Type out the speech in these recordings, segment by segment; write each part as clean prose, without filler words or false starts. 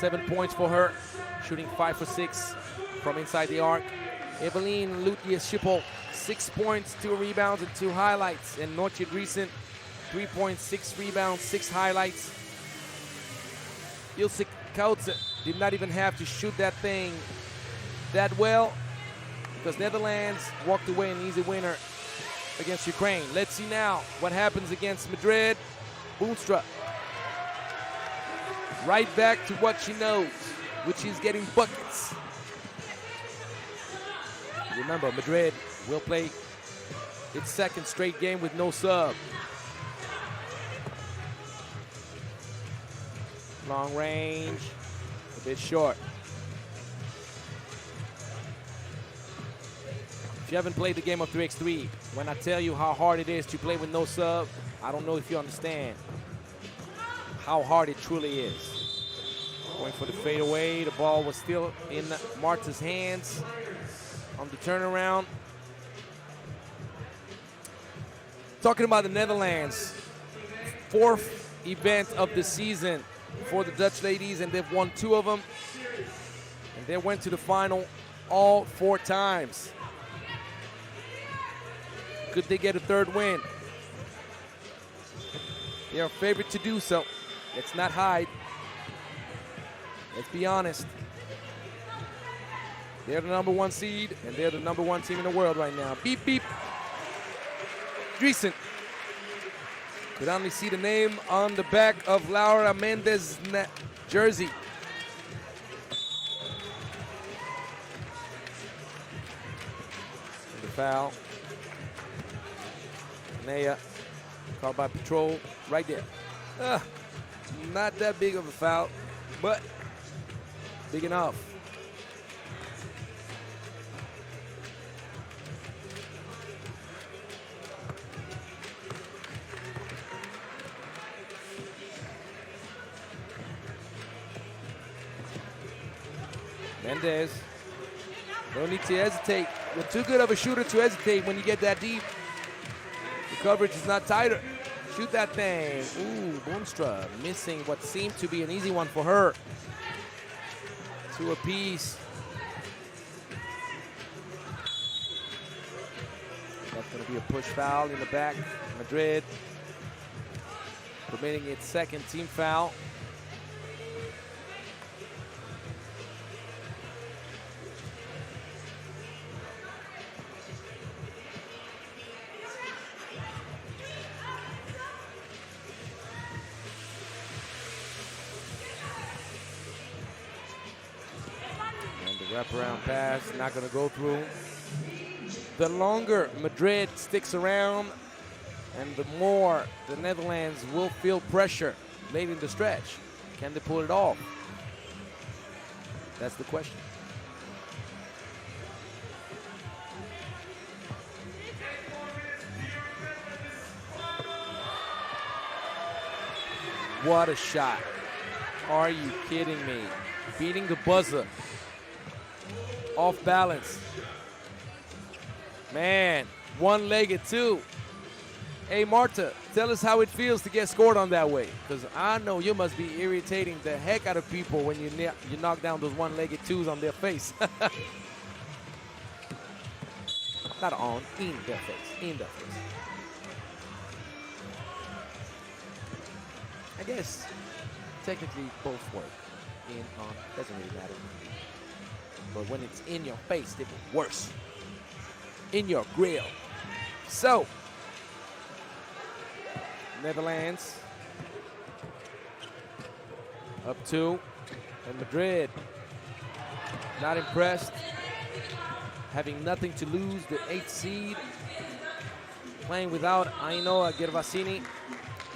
7 points for her, shooting 5 for 6 from inside the arc. Evelyn Lutje-Schiphol, 6 points, 2 rebounds, and 2 highlights. And Noche Driesen, 3 points, 6 rebounds, 6 highlights. Ilse Koutse did not even have to shoot that thing that well because Netherlands walked away an easy winner against Ukraine. Let's see now what happens against Madrid. Boonstra right back to what she knows, which is getting buckets. Remember, Madrid will play its second straight game with no sub. Long range, a bit short. If you haven't played the game of 3x3, when I tell you how hard it is to play with no sub, I don't know if you understand how hard it truly is. Going for the fadeaway, the ball was still in Marta's hands on the turnaround. Talking about the Netherlands, 4th event of the season for the Dutch ladies, and they've won 2 of them. And they went to the final all 4 times. Could they get a 3rd win? They are favored to do so. Let's not hide. Let's be honest. They're the #1 seed, and they're the #1 team in the world right now. Beep, beep. Driesen. Could only see the name on the back of Laura Mendes' jersey. The foul. Naya called by patrol right there. Not that big of a foul, but big enough. Mendes, no need to hesitate. You're too good of a shooter to hesitate when you get that deep. The coverage is not tighter. Shoot that thing. Ooh, Boonstra missing what seemed to be an easy one for her. 2 apiece. That's going to be a push foul in the back. Madrid committing its 2nd team foul. Wraparound pass, not going to go through. The longer Madrid sticks around and the more the Netherlands will feel pressure late in the stretch. Can they pull it off? That's the question. What a shot. Are you kidding me? Beating the buzzer. Off balance. Man, one-legged too. Hey, Marta, tell us how it feels to get scored on that way. Because I know you must be irritating the heck out of people when you knock down those one-legged twos on their face. Not on, in their face, in their face. I guess technically both work. In, on, doesn't really matter. But when it's in your face, it's worse. In your grill. So, Netherlands up 2, and Madrid not impressed, having nothing to lose. The 8th seed playing without Ainoa Gervasini,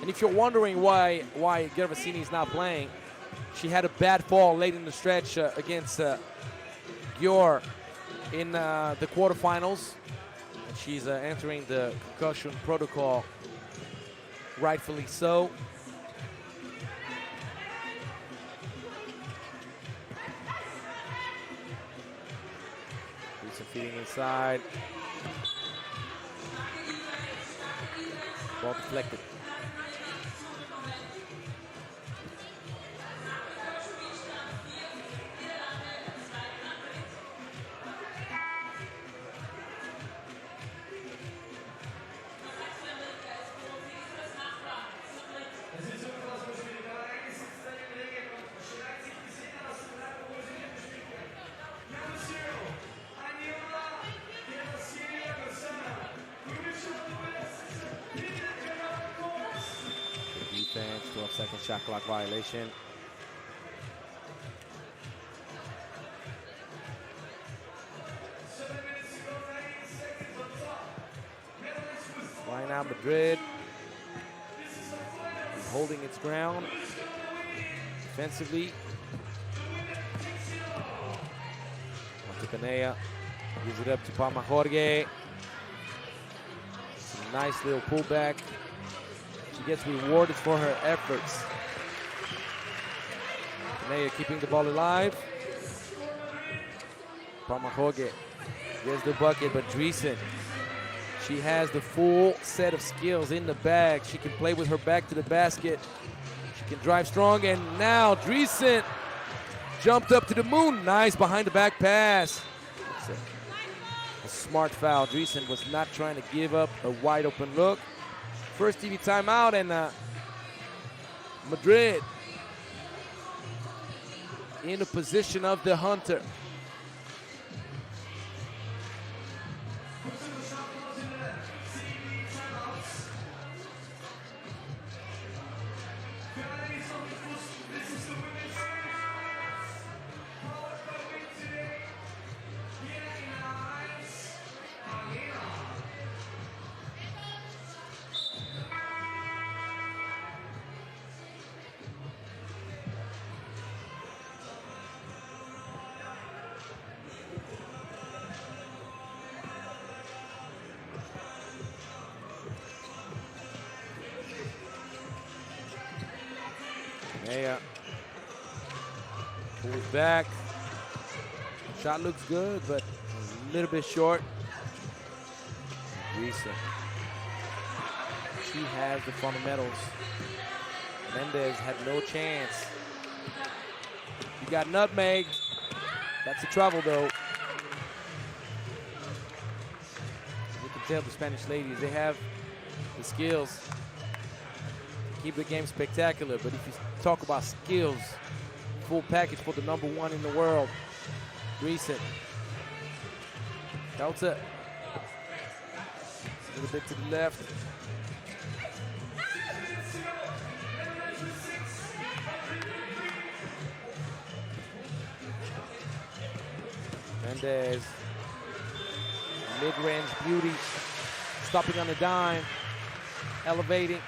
and if you're wondering why Gervasini is not playing, she had a bad fall late in the stretch against Gior in the quarterfinals, and she's entering the concussion protocol, rightfully so. Do some feeding inside. Ball deflected. Second shot clock violation. Right now, Madrid is holding its ground defensively. Canea gives it up to Palma Jorge. Some nice little pullback. She gets rewarded for her efforts. Canea keeping the ball alive. Palma Jorge gets the bucket, but Dreesen, she has the full set of skills in the bag. She can play with her back to the basket. She can drive strong, and now Dreesen jumped up to the moon. Nice behind the back pass. A smart foul. Dreesen was not trying to give up a wide open look. First TV timeout, and Madrid in the position of the hunter. Maya pulls back. Shot looks good, but a little bit short. Risa. She has the fundamentals. Mendez had no chance. He got nutmegged. That's a trouble, though. You can tell the Spanish ladies, they have the skills to keep the game spectacular. But if you talk about skills, full package for the #1 in the world, Dreesen. Delta. A little bit to the left. Mendez, mid-range beauty, stopping on a dime, elevating.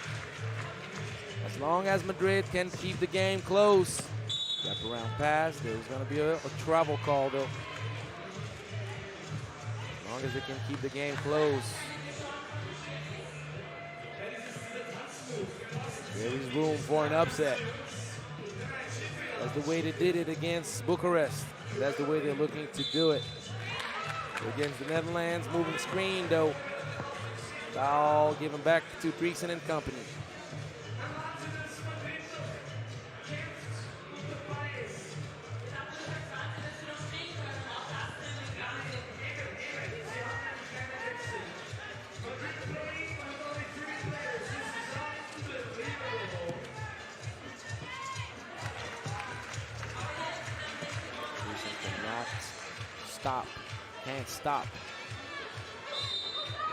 As long as Madrid can keep the game close. Wrap around pass, there's gonna be a travel call though. As long as they can keep the game close. There is room for an upset. That's the way they did it against Bucharest. That's the way they're looking to do it. Against the Netherlands, moving screen though. Foul given back to Dreesen and company. Stop. Can't stop.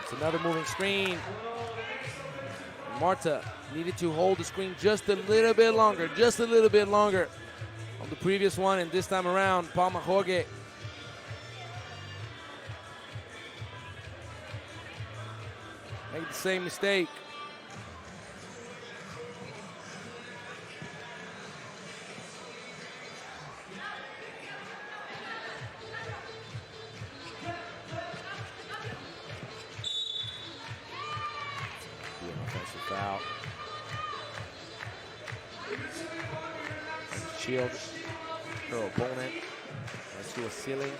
It's another moving screen. Marta needed to hold the screen just a little bit longer, on the previous one, and this time around, Palma Jorge made the same mistake. Foul. Shield her opponent as she was sealing.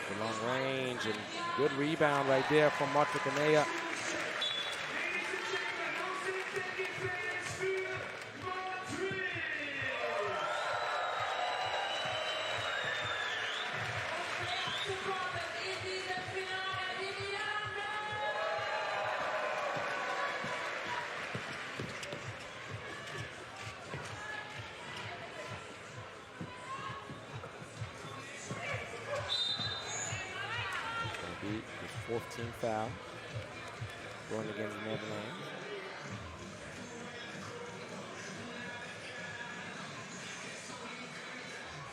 The long range and good rebound right there from Marta Canea. 14th foul going against the Netherlands.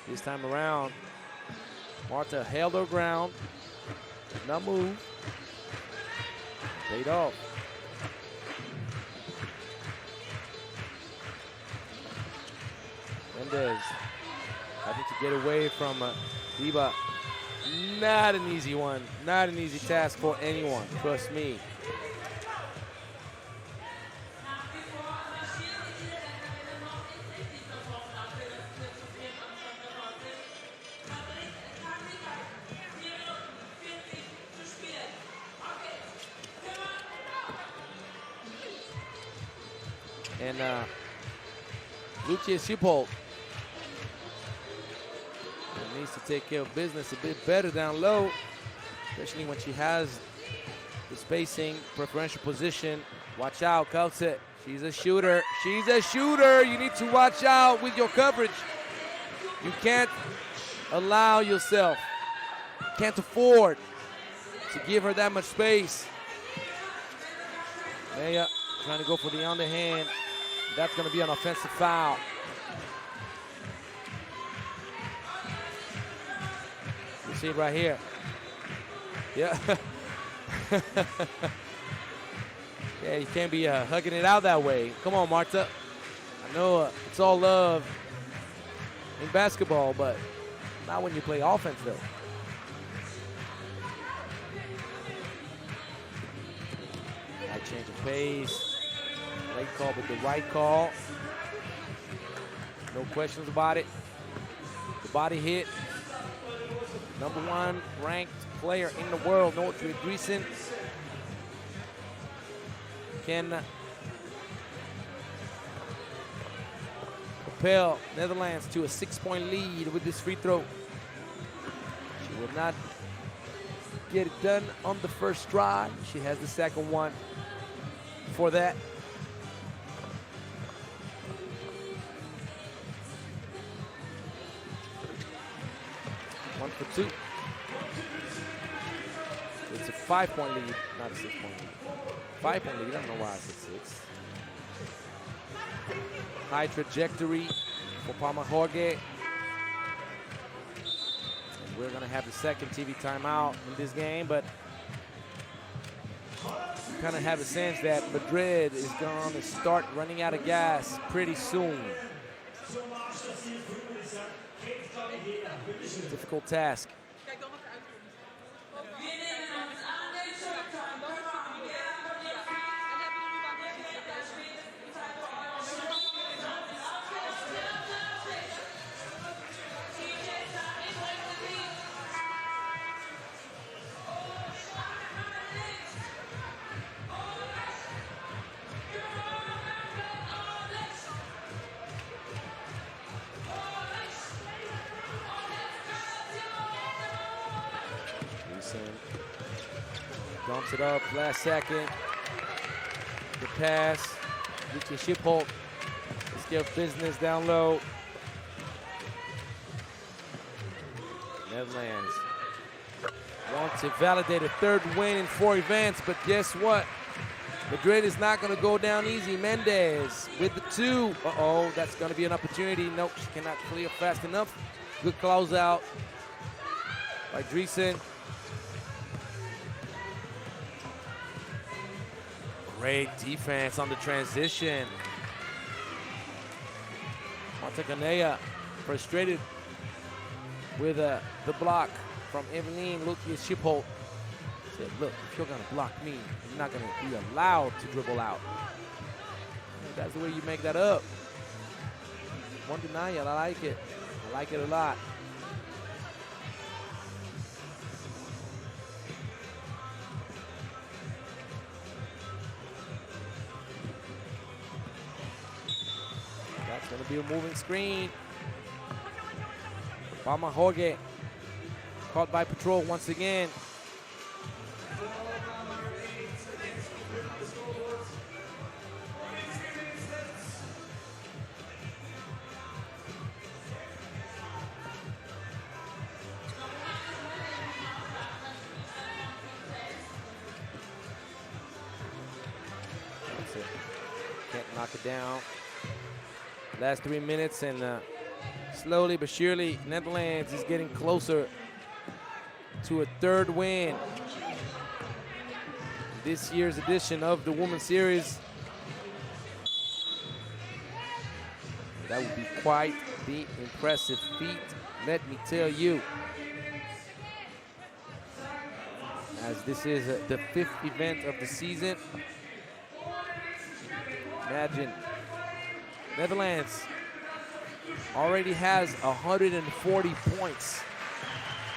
This time around, Marta held her ground, did not move, paid off. Mendez having to get away from FIBA. Not an easy one, not an easy task for anyone, trust me. And Lucia Schiphol needs to take care of business a bit better down low, especially when she has the spacing, preferential position. Watch out, Kautze. She's a shooter. She's a shooter. You need to watch out with your coverage. You can't allow yourself, can't afford to give her that much space. Maya trying to go for the underhand. That's going to be an offensive foul. You see it right here. Yeah. Yeah, you can't be hugging it out that way. Come on, Marta. I know it's all love in basketball, but not when you play offense, though. High change of pace. Late call, but the right call. No questions about it. The body hit. #1 ranked player in the world, Noordje Driesen, can propel Netherlands to a 6-point lead with this free throw. She will not get it done on the first try. She has the second one for that. One for two. It's a 5-point lead, not a 6-point lead. 5-point lead, I don't know why I said 6. High trajectory for Palma Jorge. And we're gonna have the second TV timeout in this game, but you kind of have a sense that Madrid is gonna start running out of gas pretty soon. Difficult task. Dumps it up, last second. The pass. Lucia Schiphol. Let's get business down low. Netherlands want to validate a third win in 4 events, but guess what? Madrid is not going to go down easy. Mendez with the 2. Uh-oh, that's going to be an opportunity. Nope, she cannot clear fast enough. Good close out by Driesen. Great defense on the transition. Marta Canella frustrated with the block from Evelyn Lucia Schiphol. Said, look, if you're gonna block me, you're not gonna be allowed to dribble out. And that's the way you make that up. One denial, I like it. I like it a lot. That's going to be a moving screen. Palma Jorge caught by patrol once again. knock it down. Last 3 minutes, and slowly but surely, Netherlands is getting closer to a third win. This year's edition of the Women's Series. That would be quite the impressive feat, let me tell you. As this is the 5th event of the season. Imagine, Netherlands already has 140 points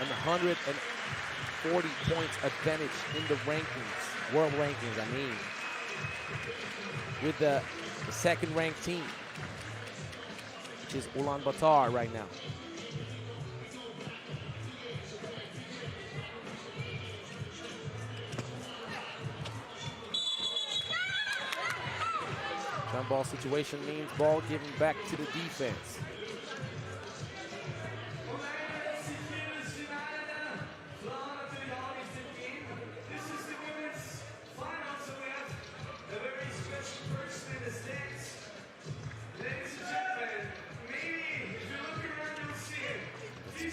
and 140 points advantage in the rankings, world rankings, I mean, with the second-ranked team, which is Ulaanbaatar right now. Jump ball situation means ball given back to the defense.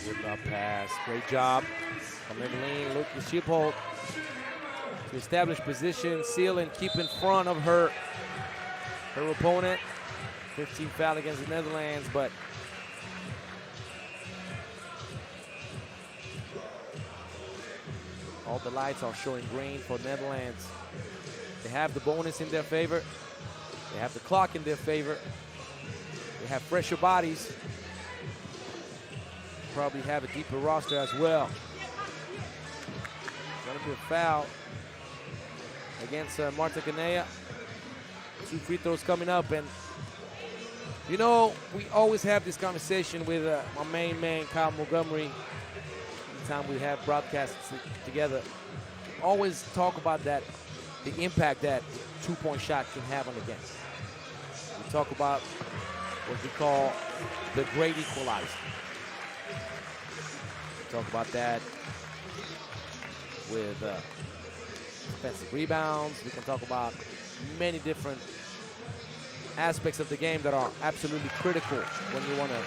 Good up pass, great job from Evelyn. Look, the Schiphol to establish position, seal, and keep in front of her opponent. 15 foul against the Netherlands, but all the lights are showing green for Netherlands. They have the bonus in their favor. They have the clock in their favor. They have fresher bodies. Probably have a deeper roster as well. Gonna be a foul against Marta Canea. 2 free throws coming up, and you know, we always have this conversation with my main man, Kyle Montgomery. Anytime we have broadcasts together, always talk about that, the impact that two-point shot can have on the game. We talk about what we call the great equalizer. We talk about that with defensive rebounds. We can talk about many different aspects of the game that are absolutely critical when you want to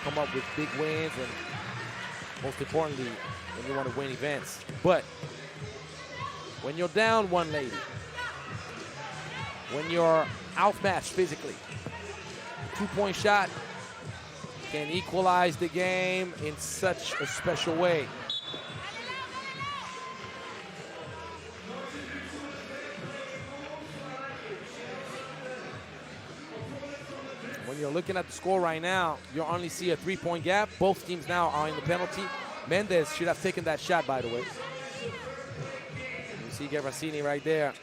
come up with big wins, and most importantly, when you want to win events. But when you're down one lady, when you're outmatched physically, two-point shot can equalize the game in such a special way. When you're looking at the score right now, you only see a 3-point gap. Both teams now are in the penalty. Mendez should have taken that shot, by the way. You see Gervasini right there.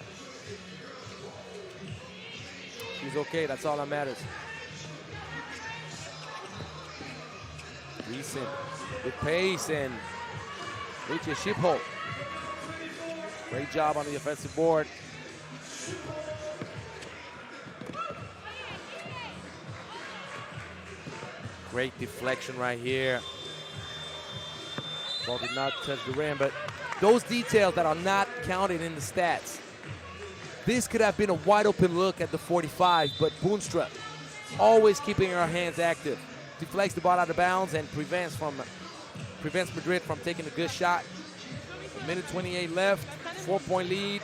She's okay, that's all that matters. Decent with pace and reaches Schiphol. Great job on the offensive board. Great deflection right here. Ball did not touch the rim, but those details that are not counted in the stats. This could have been a wide open look at the 45, but Boonstra always keeping her hands active. Deflects the ball out of bounds and prevents Madrid from taking a good shot. A minute 28 left, 4-point lead.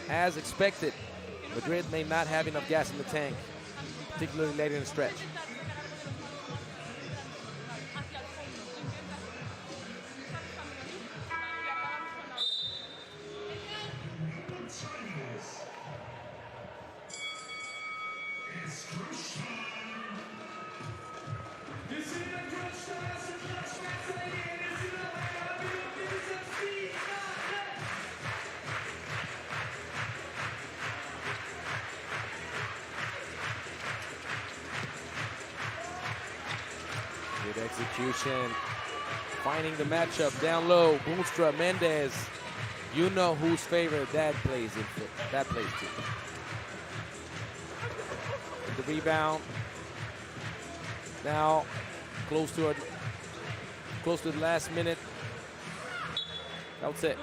As expected, Madrid may not have enough gas in the tank, particularly later in the stretch. Good execution. Finding the matchup down low. Boonstra, Mendez. You know whose favor that plays to. The rebound. Now close to the last minute. That's it.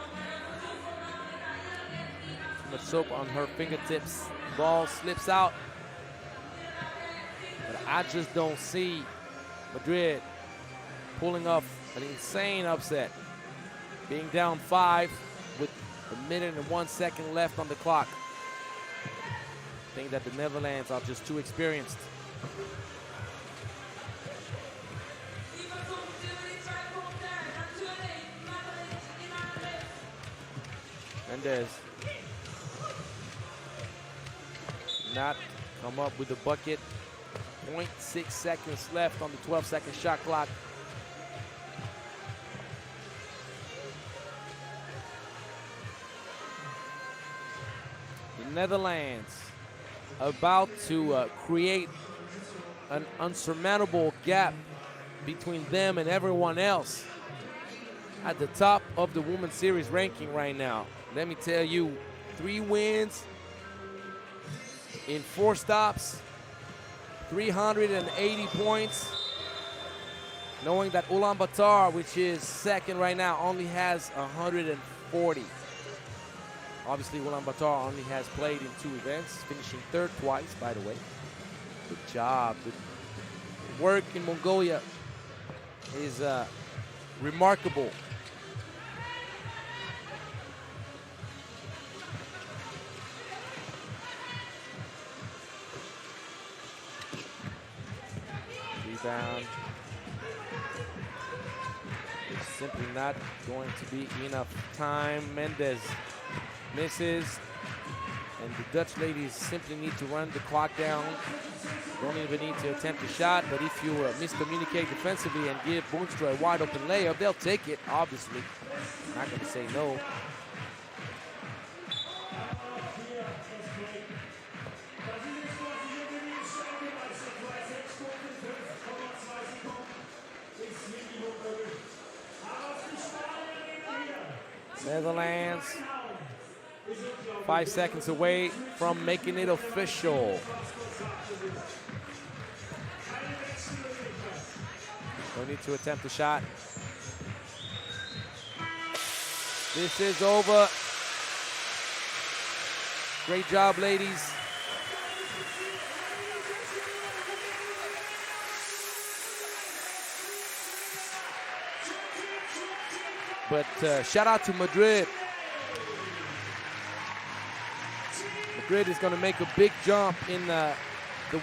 much soap on her fingertips. Ball slips out. But I just don't see Madrid pulling off an insane upset. Being down 5 with 1 minute left on the clock. I think that the Netherlands are just too experienced. Mendez not come up with the bucket. 0.6 seconds left on the 12-second shot clock. The Netherlands about to create an unsurmountable gap between them and everyone else at the top of the Women's Series ranking right now. Let me tell you, 3 wins in 4 stops, 380 points, knowing that Ulaanbaatar, which is second right now, only has 140. Obviously, Ulaanbaatar only has played in 2 events, finishing 3rd twice, by the way. Good job. The work in Mongolia is remarkable. Rebound. Simply not going to be enough time. Mendez misses, and the Dutch ladies simply need to run the clock down. Don't even need to attempt a shot, but if you miscommunicate defensively and give Boonstra a wide open layup, they'll take it, obviously. Not going to say no. Netherlands 5 seconds away from making it official. No need to attempt a shot. This is over. Great job, ladies. But shout out to Madrid. Madrid is going to make a big jump in the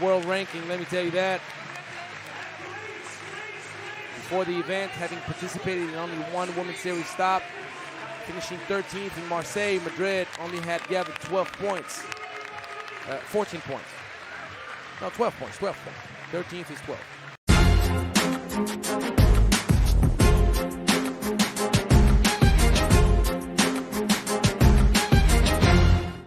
world ranking, let me tell you that. Before the event, having participated in only 1 Women's Series stop, finishing 13th in Marseille, Madrid only had gathered 12 points. 14 points. No, 12 points, 12 points. 13th is 12.